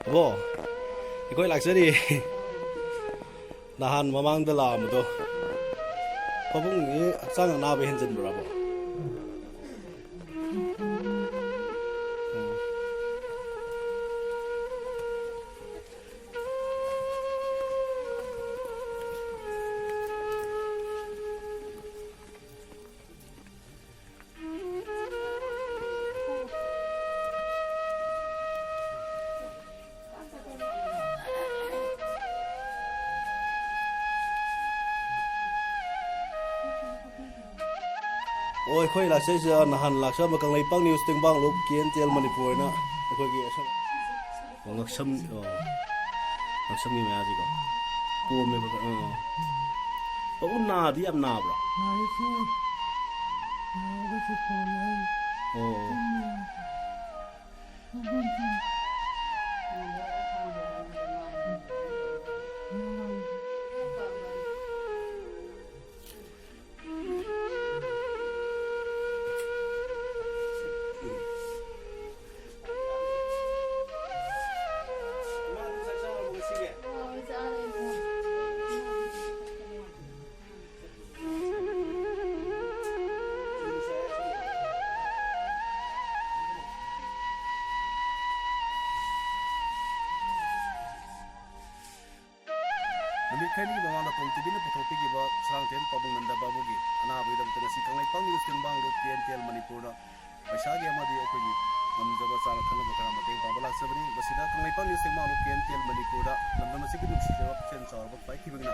abo ikoi laksari nahan mamang da la amdo pabung ni sang na be henjin brabo oi khoi la sei ja na han la sa ma kang lei pang news ting bang luk kien tel manipur na khoi gi asam ngaksam ngaksam ni ma ji ko pu me ba pa un na di am na bra oh Namit kani ba na tong tibin po topic iba sarang ten pabung nanda babugi ana abi dam tanga si kangai pang yu tin bang lo KNTL manipur na paisagi ama di ko gi nam jaba sara khana ba kara mateng pabala sabri basida kangai pang yu tin bang lo KNTL manipur da nam nam si kiduk si jawab chen char ba pai kibing na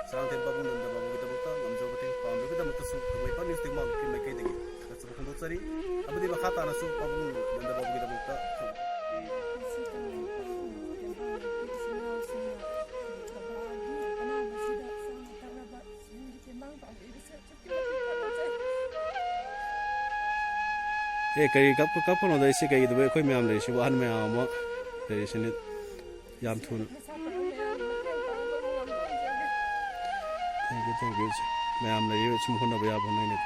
sarang ten pabung nanda babugi da bukta nam jaba teng pam bi da mutasu kangai pang yu tin bang ki mai kai degi sabu khundu tsari abdi ba khata na su pabung nanda babugi da bukta kari kap no dai se kai dwe khoi myam le shi wan myam ma dai se ni yam thun thank you myam le yu chum khon na ba ya bon nei